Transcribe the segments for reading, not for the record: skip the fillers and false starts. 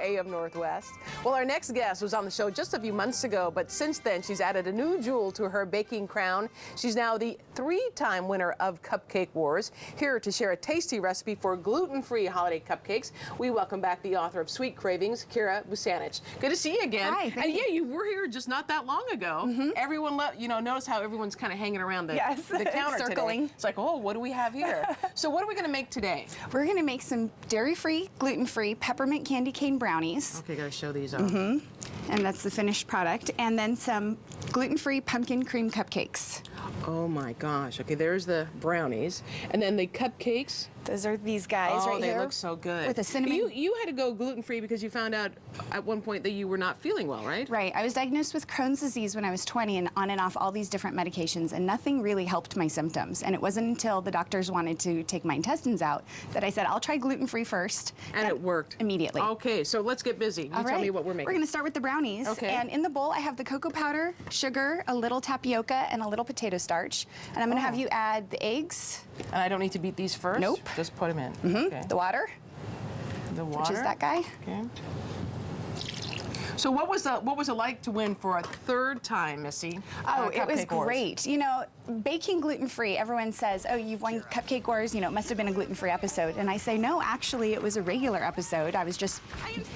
AM Northwest. Well, our next guest was on the show just a few months ago, but since then she's added a new jewel to her baking crown. She's now the 3-time winner of Cupcake Wars. Here to share a tasty recipe for gluten-free holiday cupcakes, we welcome back the author of Sweet Cravings, Kyra Bussanich. Good to see you again. Hi, and yeah, you were here just not that long ago. Everyone, notice how everyone's kind of hanging around the counter circling. today. It's like, oh, what do we have here? So what are we going to make today? We're going to make some dairy-free, gluten-free peppermint candy cane brownies. Okay, gotta show these off. And that's the finished product. And then some gluten-free pumpkin cream cupcakes. Oh my gosh. Okay, there's the brownies. And then the cupcakes. Those are these guys right here. Oh, they look so good. With a cinnamon. You had to go gluten-free because you found out at one point that you were not feeling well, right? Right. I was diagnosed with Crohn's disease when I was 20 and on and off all these different medications, and nothing really helped my symptoms. And it wasn't until the doctors wanted to take my intestines out that I said, I'll try gluten-free first. And it worked. Immediately. Okay, so let's get busy. You tell me what we're making. We're going to start with the brownies. Okay. And in the bowl, I have the cocoa powder, sugar, a little tapioca, and a little potato starch. And I'm going to have you add the eggs. And I don't need to beat these first? Nope. Just put them in. Okay. The water. The water. Which is that guy. Okay. So what was it like to win for a 3rd time, Missy? Oh, it was Cupcake Wars? great. You know, baking gluten-free, everyone says, oh, you've won Cupcake Wars, it must have been a gluten-free episode. And I say, no, actually, it was a regular episode. I was just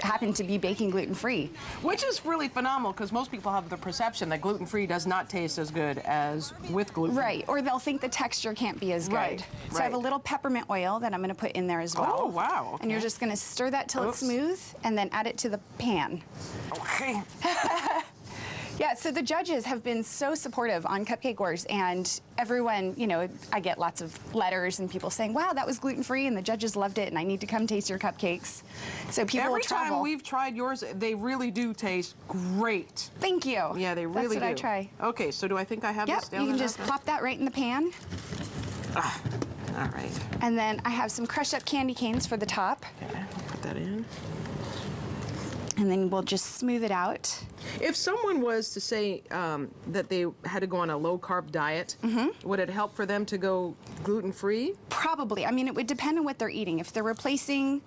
happened to be baking gluten-free. Which is really phenomenal because most people have the perception that gluten-free does not taste as good as with gluten. Right, or they'll think the texture can't be as good. Right, So I have a little peppermint oil that I'm going to put in there as well. Oh, wow. Okay. And you're just going to stir that till it's smooth and then add it to the pan. Okay. Yeah, so the judges have been so supportive on Cupcake Wars, and everyone, I get lots of letters and people saying, wow, that was gluten-free, and the judges loved it, and I need to come taste your cupcakes. So people will travel. Every time we've tried yours, they really do taste great. Thank you. Yeah, they really do. That's what I try. Okay, so do I think I have this down? You can just plop that right in the pan. All right. And then I have some crushed up candy canes for the top. Okay, I'll put that in. And then we'll just smooth it out. If someone was to say that they had to go on a low-carb diet, would it help for them to go gluten-free? Probably. I mean, it would depend on what they're eating. If they're replacing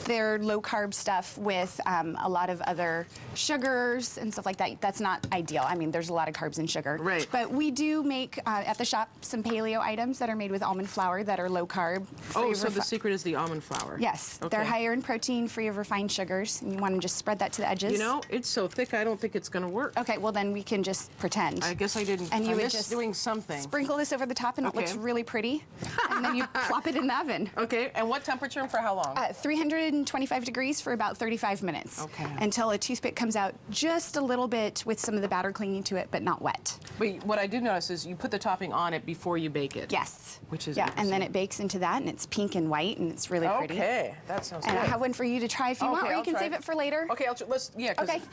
their low-carb stuff with a lot of other sugars and stuff like that, that's not ideal. I mean, there's a lot of carbs and sugar. Right. But we do make, at the shop, some paleo items that are made with almond flour that are low-carb. Oh, so the secret is the almond flour. Yes. Okay. They're higher in protein, free of refined sugars. And you want to just spread that to the edges. You know, it's so thick, I don't think it's going to work. Okay, well then we can just pretend. I guess I didn't. And you I would missed just doing something. Sprinkle this over the top, and it looks really pretty. And then you plop it in the oven. Okay, and what temperature and for how long? 325 degrees for about 35 minutes. Okay. Until a toothpick comes out just a little bit with some of the batter clinging to it, but not wet. But what I did notice is you put the topping on it before you bake it. Yes. Which is and then it bakes into that, and it's pink and white, and it's really pretty. Okay, that sounds and good. I have one for you to try if you want, or you can save it for later. Okay, because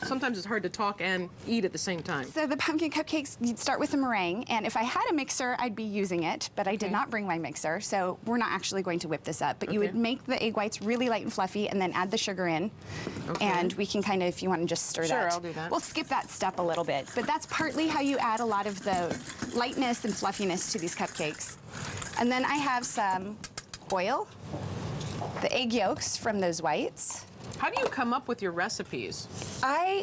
sometimes it's hard to talk and eat at the same time. So the pumpkin cupcakes, you'd start with the meringue, and if I had a mixer, I'd be using it, but I did not bring my mixer, so we're not actually going to whip this up. But you would make the egg whites really light and fluffy, and then add the sugar in, and we can kind of, if you want to just stir that. Sure, I'll do that. We'll skip that step a little bit, but that's partly how you add a lot of the lightness and fluffiness to these cupcakes. And then I have some oil, the egg yolks from those whites. How do you come up with your recipes?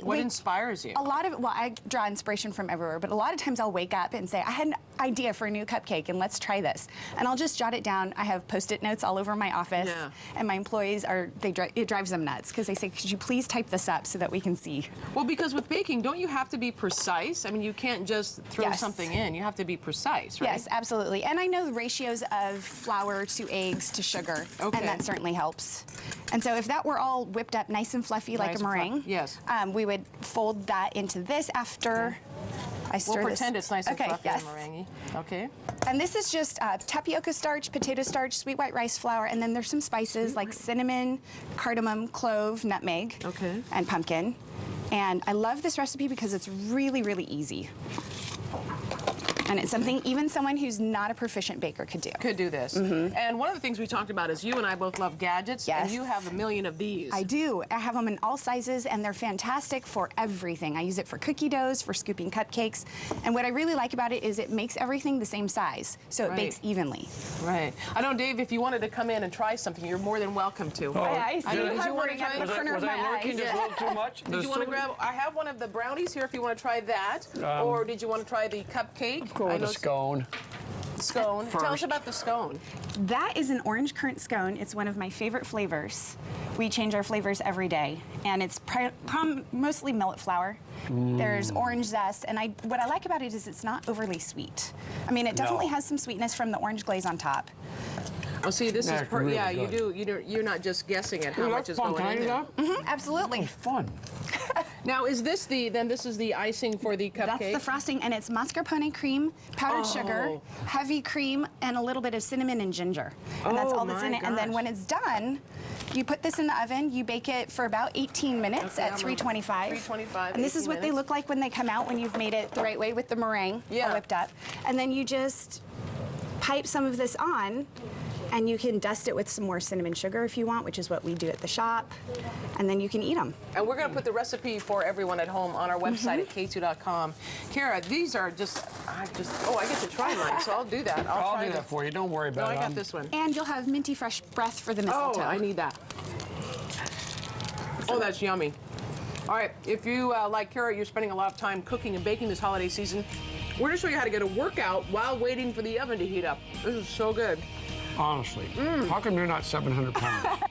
What inspires you? A lot of it, well, I draw inspiration from everywhere, but a lot of times I'll wake up and say, I had an idea for a new cupcake and let's try this. And I'll just jot it down. I have Post-it notes all over my office. Yeah. And my employees it drives them nuts because they say, could you please type this up so that we can see? Well, because with baking, don't you have to be precise? I mean, you can't just throw something in. You have to be precise, right? Yes, absolutely. And I know the ratios of flour to eggs to sugar, and that certainly helps. And so if that were all whipped up nice and fluffy like a meringue, we would fold that into this after I stir this. We'll pretend it's nice and fluffy and meringue. Okay. And this is just tapioca starch, potato starch, sweet white rice flour, and then there's some spices like cinnamon, cardamom, clove, nutmeg, and pumpkin. And I love this recipe because it's really, really easy. And it's something even someone who's not a proficient baker could do. Could do this. And one of the things we talked about is you and I both love gadgets, Yes. and you have a million of these. I do. I have them in all sizes, and they're fantastic for everything. I use it for cookie doughs, for scooping cupcakes, and what I really like about it is it makes everything the same size, so it bakes evenly. Right. I know, Dave, if you wanted to come in and try something, you're more than welcome to. I see did you want to try Was I lurking just a little too much? Did you want to grab? I have one of the brownies here if you want to try that. Or did you want to try the cupcake? Go with the scone. Scone. Tell us about the scone. That is an orange currant scone. It's one of my favorite flavors. We change our flavors every day, and it's mostly millet flour. There's orange zest, and what I like about it is it's not overly sweet. I mean, it definitely has some sweetness from the orange glaze on top. Oh, see, this is really yeah. good. You're not just guessing at how much is going in there. Absolutely. Fun. Now, is this this is the icing for the cupcake? That's the frosting, and it's mascarpone cream, powdered sugar, heavy cream, and a little bit of cinnamon and ginger. And that's all that's in it. And then when it's done, you put this in the oven. You bake it for about 18 minutes at 325. 325. And this is what they look like when they come out, when you've made it the right way with the meringue all whipped up. And then you just pipe some of this on, and you can dust it with some more cinnamon sugar if you want, which is what we do at the shop, and then you can eat them. And we're going to put the recipe for everyone at home on our website at k2.com. Kyra, these are I get to try mine, so I'll do that. I'll do that for you. Don't worry about it. I got this one. And you'll have minty fresh breath for the mistletoe. Oh, I need that. Oh, that's yummy. All right, if you, like Kyra, you're spending a lot of time cooking and baking this holiday season, we're going to show you how to get a workout while waiting for the oven to heat up. This is so good. Honestly, how come you're not 700 pounds?